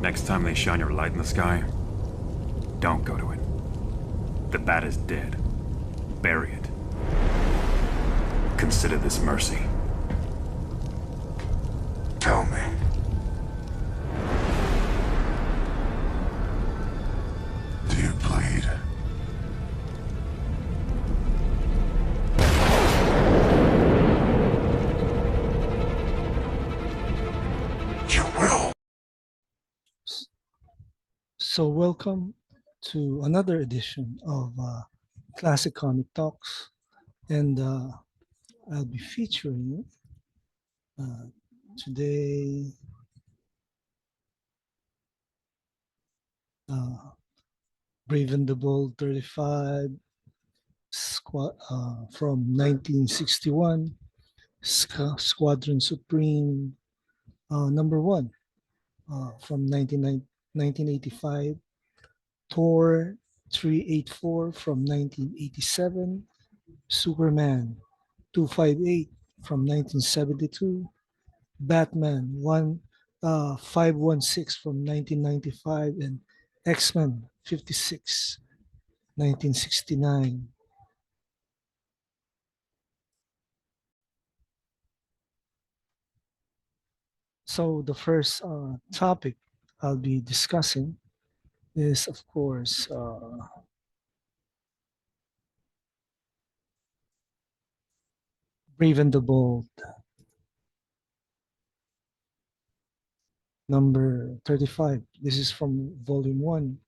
Next time they shine your light in the sky, don't go to it. The bat is dead. Bury it. Consider this mercy. Tell me. Do you bleed? You will. So welcome to another edition of Classic Comic Talks, and I'll be featuring today Brave and the Bold 35 from 1961, Squadron Supreme #1 from 1985, Thor 384 from 1987, Superman 258 from 1972, Batman 516 from 1995, and X-Men 56, 1969. So the first topic I'll be discussing is, of course, Brave and the Bold, number 35. This is from volume 1.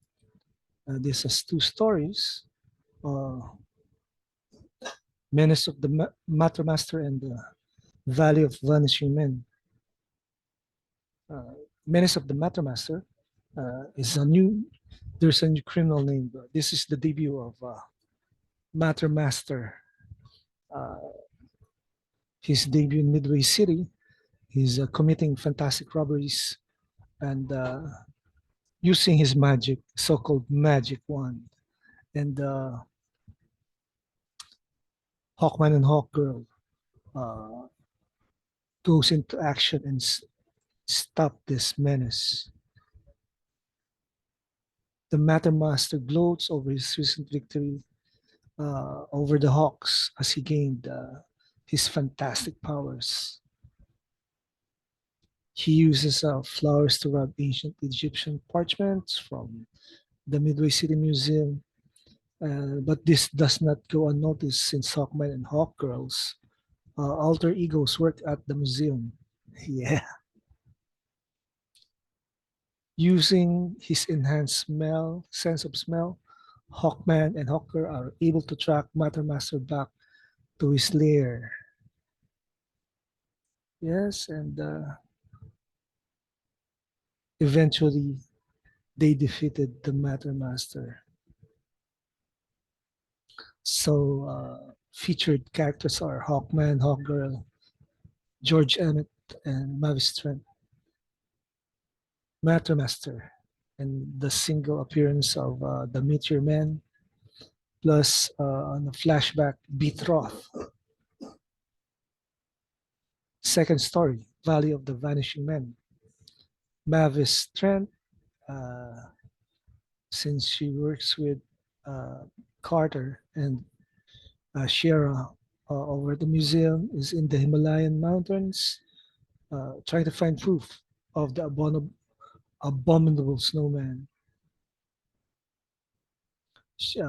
This has two stories, Menace of the Matter Master and the Valley of Vanishing Men. Menace of the Matter Master is there's a new criminal name. This is the debut of Matter Master. His debut in Midway City. He's committing fantastic robberies and using his magic, so-called magic wand. And Hawkman and Hawkgirl goes into action and stop this menace. The Matter Master gloats over his recent victory over the Hawks as he gained his fantastic powers. He uses flowers to rub ancient Egyptian parchments from the Midway City Museum, but this does not go unnoticed since Hawkman and Hawkgirl's alter egos work at the museum. Yeah. Using his enhanced sense of smell, Hawkman and Hawkgirl are able to track Matter Master back to his lair. Yes, and eventually they defeated the Matter Master. So featured characters are Hawkman, Hawkgirl, George Emmett, and Mavis Trent. Matter Master, and the single appearance of the Meteor Man, plus on the flashback, Beatroth. Second story, Valley of the Vanishing Men. Mavis Trent, since she works with Carter and Shira over the museum, is in the Himalayan mountains trying to find proof of the abominable snowman. She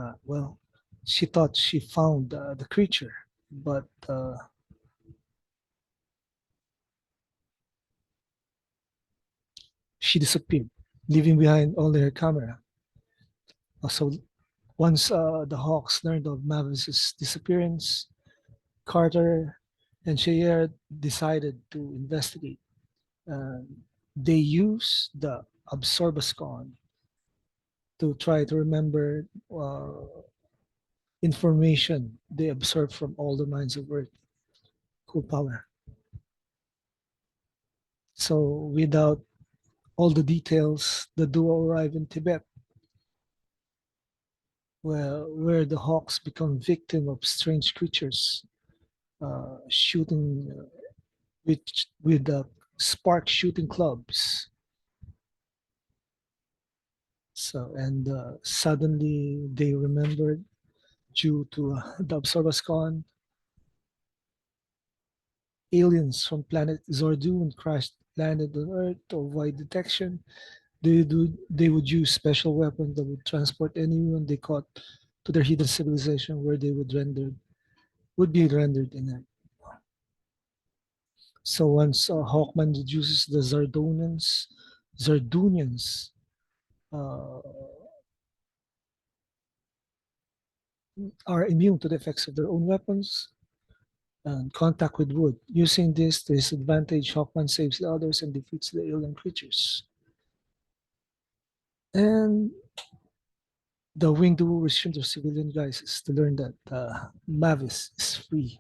thought she found the creature, but she disappeared, leaving behind only her camera. So once the Hawks learned of Mavis's disappearance, Carter and Shayer decided to investigate. They used the Absorbascon to try to remember information they absorbed from all the minds of Earth. Cool power. So without all the details, the duo arrive in Tibet, where the Hawks become victim of strange creatures shooting with spark shooting clubs. So, and suddenly they remembered due to the Observascon, aliens from planet Zordun crashed landed on Earth to avoid detection. They would use special weapons that would transport anyone they caught to their hidden civilization where they would be rendered inert. So once Hawkman reduces the Zardunians uh, are immune to the effects of their own weapons and contact with wood. Using this to his advantage, Hawkman saves the others and defeats the alien creatures. And the winged duo resumed their civilian guises to learn that Mavis is free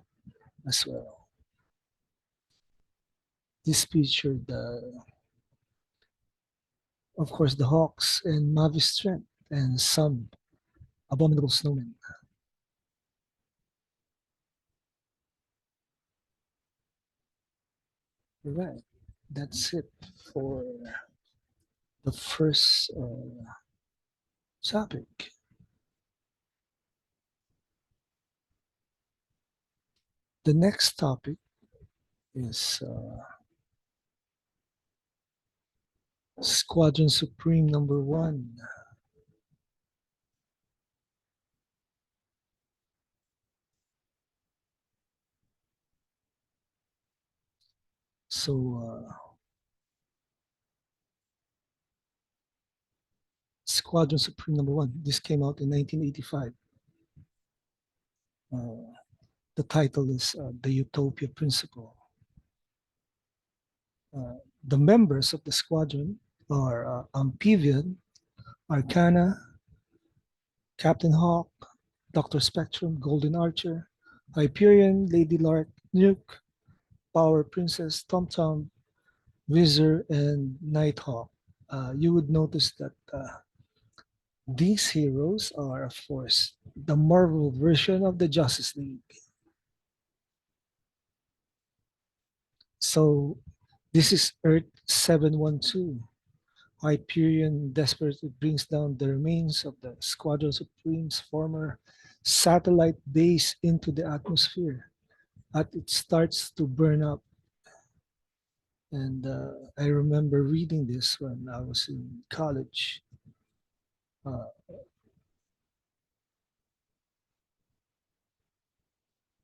as well. This featured, of course, the Hawks and Mavis' strength and some abominable snowmen. Right, that's it for the first topic. The next topic is Squadron Supreme #1. So, Squadron Supreme #1. This came out in 1985. The title is The Utopia Principle. The members of the squadron are Amphibian, Arcana, Captain Hawk, Dr. Spectrum, Golden Archer, Hyperion, Lady Lark, Nuke, Power Princess, Tom Tom, Wizard, and Nighthawk. You would notice that these heroes are, of course, the Marvel version of the Justice League. So this is Earth 712. Hyperion desperately brings down the remains of the Squadron Supreme's former satellite base into the atmosphere as it starts to burn up. And I remember reading this when I was in college. Uh,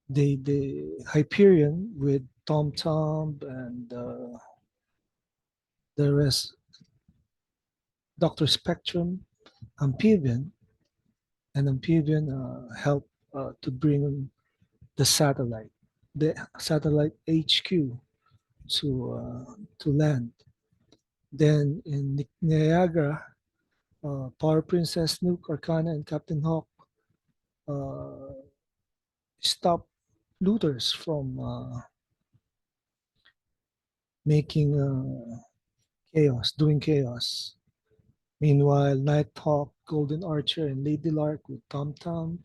the Hyperion with Tom Tom and the rest, Dr. Spectrum, Amphibian, and Amphibian helped to bring the satellite HQ to land. Then in Niagara, Power Princess, Nuke, Arcana, and Captain Hawk uh, stop looters from making doing chaos. Meanwhile, Nighthawk, Golden Archer, and Lady Lark with Tom Tom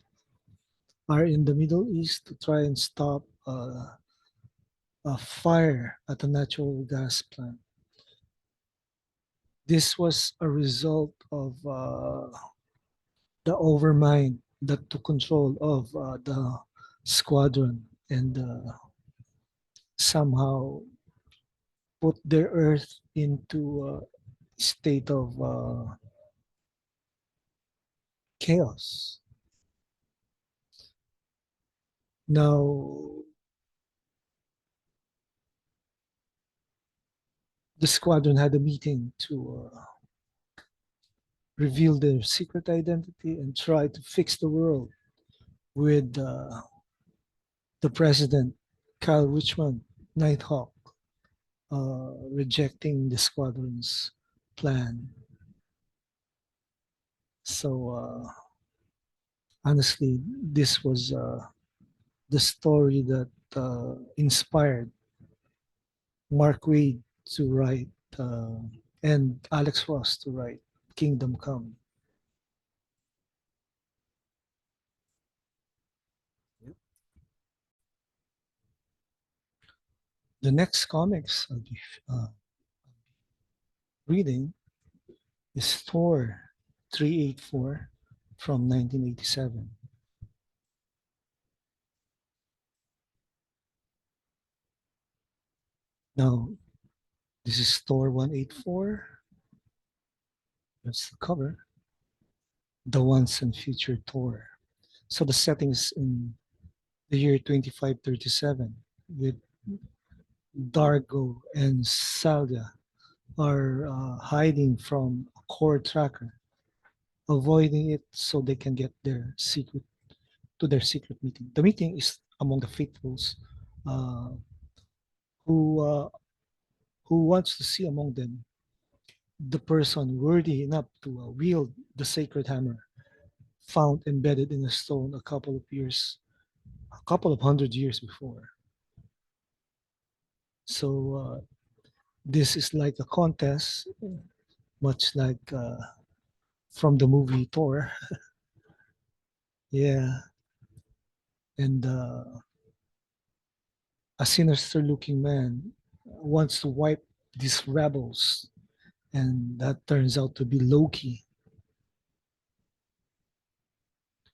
are in the Middle East to try and stop a fire at a natural gas plant. This was a result of the overmind that took control of the squadron and somehow put their Earth into a state of chaos. Now, the squadron had a meeting to reveal their secret identity and try to fix the world with the president, Kyle Richmond, Nighthawk, rejecting the squadron's plan. So, honestly, this was the story that inspired Mark Waid to write and Alex Ross to write Kingdom Come. The next comics I'll be reading is Thor 384 from 1987. Now, this is Thor 184. That's the cover. The once and future Thor. So the settings in the year 2537 with Dargo and Salga are hiding from a core tracker, avoiding it so they can get their secret meeting. The meeting is among the faithfuls uh, who uh, who wants to see among them the person worthy enough to wield the sacred hammer found embedded in a stone a couple of hundred years before. So this is like a contest, much like from the movie Thor. Yeah, and a sinister-looking man wants to wipe these rebels, and that turns out to be Loki.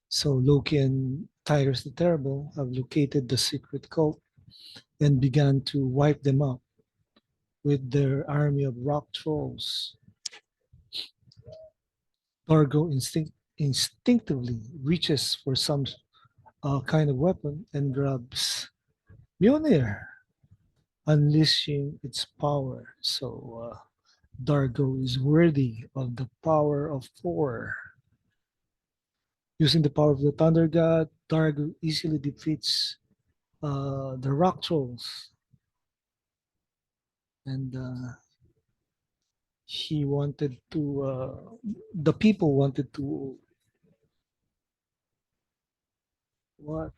So Loki and Tyrus the Terrible have located the secret cult and began to wipe them out with their army of rock trolls. Dargo instinctively reaches for some kind of weapon and grabs Mjolnir, unleashing its power. So Dargo is worthy of the power of Thor. Using the power of the Thunder God, Dargo easily defeats the rock trolls, and he wanted to. The people wanted to what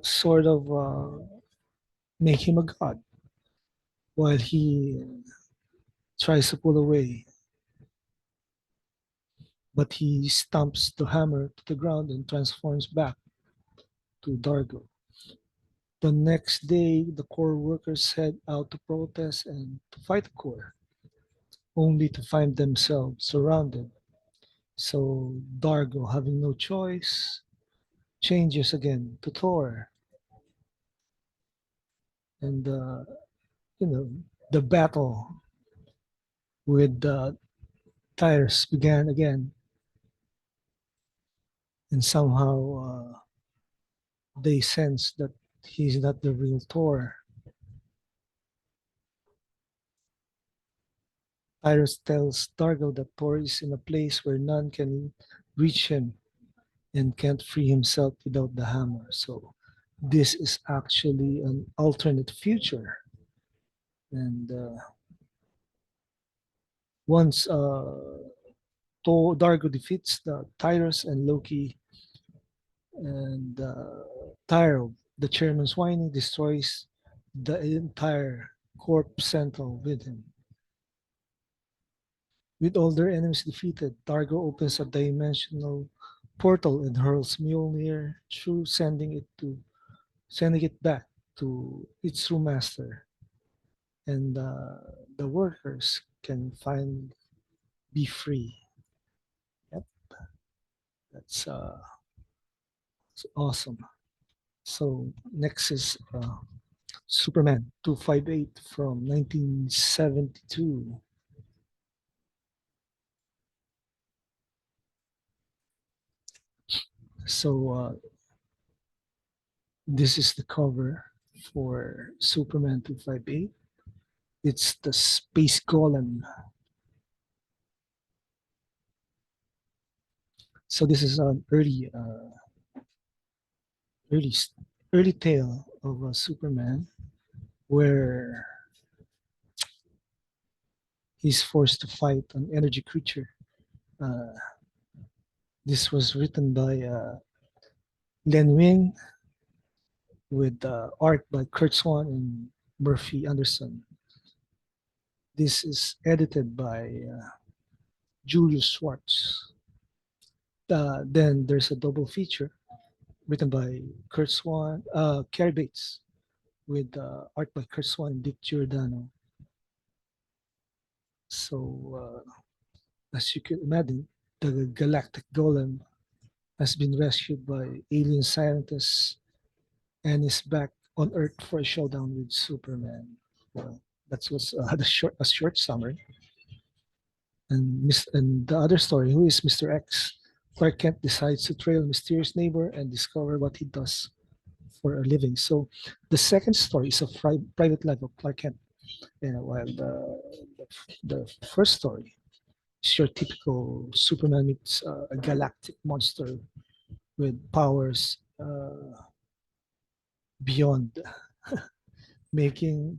sort of make him a god, while he tries to pull away, but he stamps the hammer to the ground and transforms back to Dargo. The next day, the core workers head out to protest and to fight the core, only to find themselves surrounded. So Dargo, having no choice, changes again to Thor, and you know the battle with Tyrus began again, and somehow they sense that he's not the real Thor. Tyrus tells Dargo that Thor is in a place where none can reach him and can't free himself without the hammer. So this is actually an alternate future. And once Dargo defeats the Tyrus and Loki and Tyro, the chairman's whining, destroys the entire Corp Central with him. With all their enemies defeated, Dargo opens a dimensional portal and hurls Mjolnir through, sending it back to its true master, and the workers can finally be free. Yep, that's awesome. So next is Superman 258 from 1972. So this is the cover for Superman 258. It's the Space Golem. So this is an early, early tale of Superman where he's forced to fight an energy creature. Uh, this was written by Len Wing with art by Kurt Swan and Murphy Anderson. This is edited by Julius Schwartz. Then there's a double feature written by Kurt Swan, Cary Bates, with art by Kurt Swan and Dick Giordano. So, as you can imagine, the Galactic Golem has been rescued by alien scientists and is back on Earth for a showdown with Superman. Well, that was a short summary. And the other story, who is Mr. X? Clark Kent decides to trail a mysterious neighbor and discover what he does for a living. So the second story is a private life of Clark Kent, while the first story is your typical Superman meets a galactic monster with powers beyond, making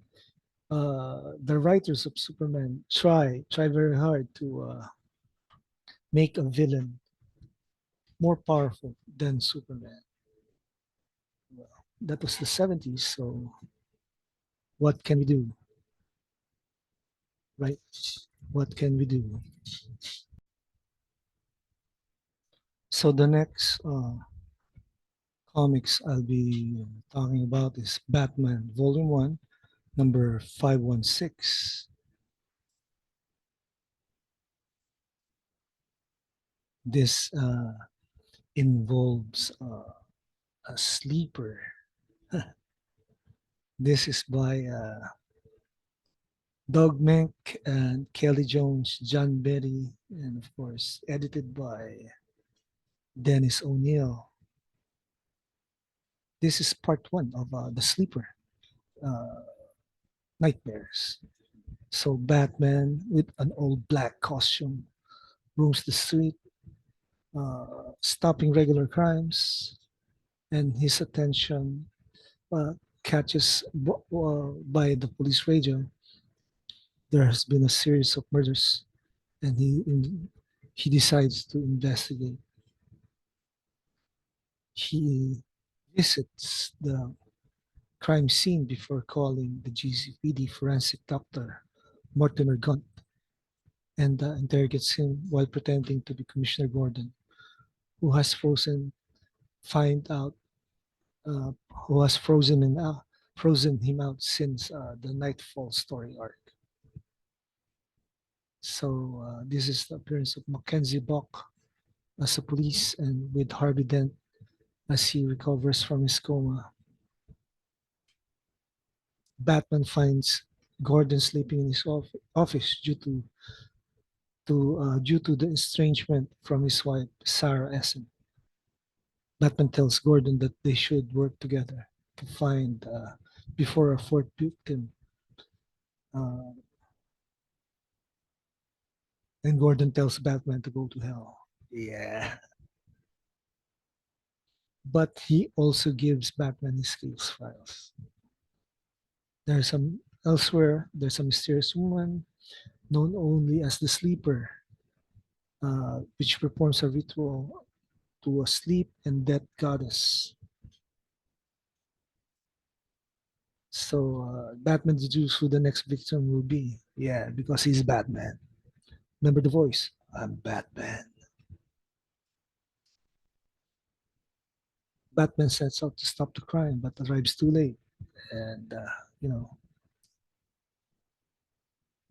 the writers of Superman try very hard to make a villain more powerful than Superman. Well, that was the 70s, so what can we do? Right? What can we do? So the next comics I'll be talking about is Batman Volume 1, number 516. This involves a sleeper. This is by Doug Mink and Kelly Jones, John Betty, and of course, edited by Dennis O'Neil. This is part one of The Sleeper uh, Nightmares. So, Batman with an old black costume roams the street, stopping regular crimes, and his attention catches by the police radio. There has been a series of murders, and he decides to investigate. He visits the crime scene before calling the GCPD forensic doctor Mortimer Gunt and interrogates him while pretending to be Commissioner Gordon, who has find out who has frozen him out since the Nightfall story arc. So this is the appearance of Mackenzie Buck as a police and with Harvey Dent as he recovers from his coma. Batman finds Gordon sleeping in his office due to the estrangement from his wife Sarah Essen. Batman tells Gordon that they should work together to find before a fourth victim. And Gordon tells Batman to go to hell. Yeah. But he also gives Batman his case files. There's some elsewhere, there's a mysterious woman known only as the Sleeper, which performs a ritual to a sleep and death goddess. So Batman deduces who the next victim will be. Yeah, because he's Batman. Remember the voice? I'm Batman. Batman sets out to stop the crime, but arrives too late. And,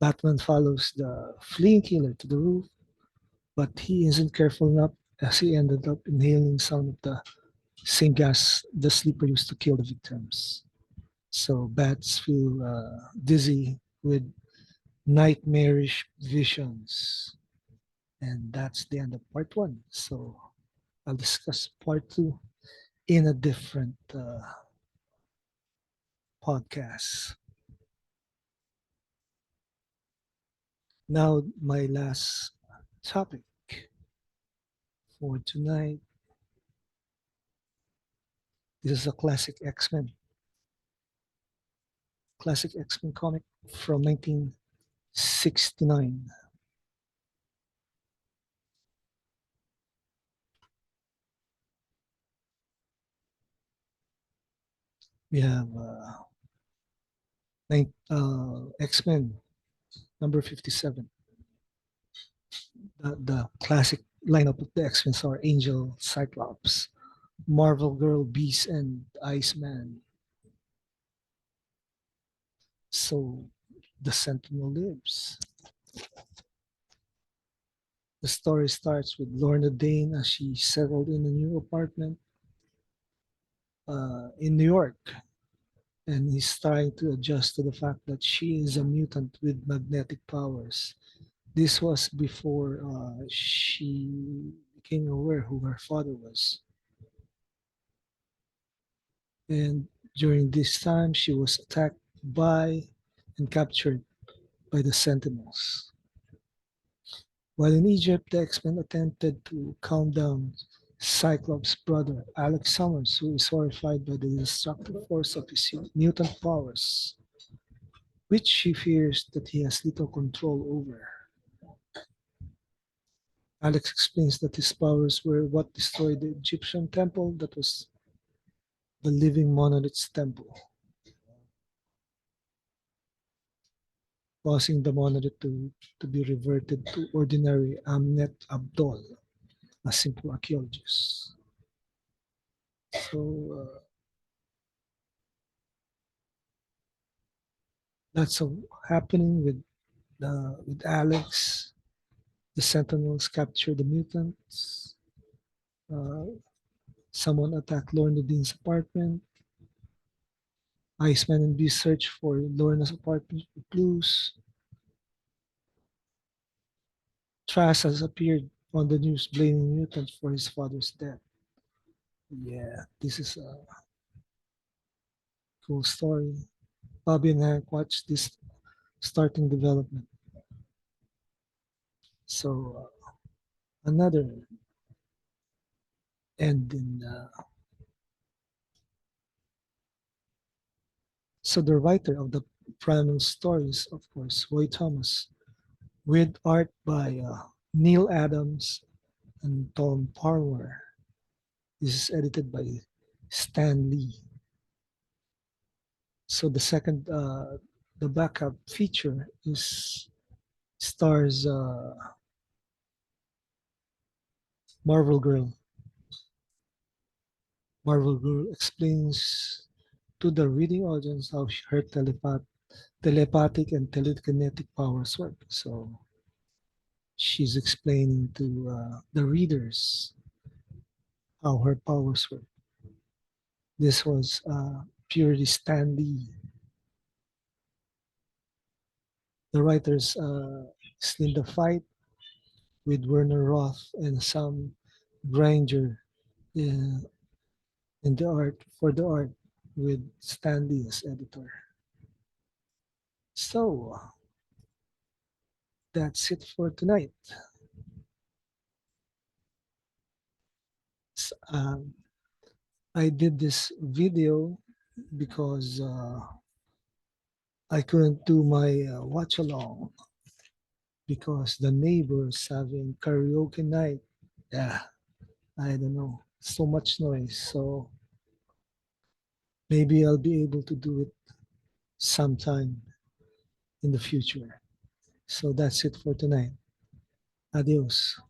Batman follows the fleeing killer to the roof, but he isn't careful enough as he ended up inhaling some of the same gas the Sleeper used to kill the victims. So bats feel dizzy with nightmarish visions. And that's the end of part one. So I'll discuss part two in a different podcast. Now, my last topic for tonight. This is a classic X-Men comic from 1969. We have X-Men number 57. The classic lineup of the X-Men are Angel, Cyclops, Marvel Girl, Beast, and Iceman. So the Sentinel lives. The story starts with Lorna Dane as she settled in a new apartment in New York and is trying to adjust to the fact that she is a mutant with magnetic powers. This was before she became aware who her father was. And during this time, she was attacked by and captured by the Sentinels. While in Egypt, the X-Men attempted to calm down Cyclops' brother, Alex Summers, who is horrified by the destructive force of his mutant powers, which he fears that he has little control over. Alex explains that his powers were what destroyed the Egyptian temple that was the living monolith's temple, causing the monolith to be reverted to ordinary Amnet Abdol, a simple archaeologist. So that's happening with Alex. The Sentinels capture the mutants. Uh, Someone attacked Lorna Dean's apartment. Iceman and Beast search for Lorna's apartment for clues. Trask has appeared on the news blaming mutants for his father's death. Yeah, this is a cool story. Bobby and Hank watched this starting development. So another end in. So the writer of the primal stories, of course, Roy Thomas, with art by Neal Adams and Tom Parwer. This is edited by Stan Lee. So the backup feature stars Marvel Girl. Marvel Girl explains to the reading audience how her telepathic and telekinetic powers work. So she's explaining to the readers how her powers work. This was purely Stan Lee. The writers seen the fight with Werner Roth and Sam Granger in the art for the art with Stan Lee as editor. So that's it for tonight. Um, I did this video because I couldn't do my watch along because the neighbors having karaoke night. Yeah, I don't know, so much noise. So maybe I'll be able to do it sometime in the future. So that's it for tonight. Adios.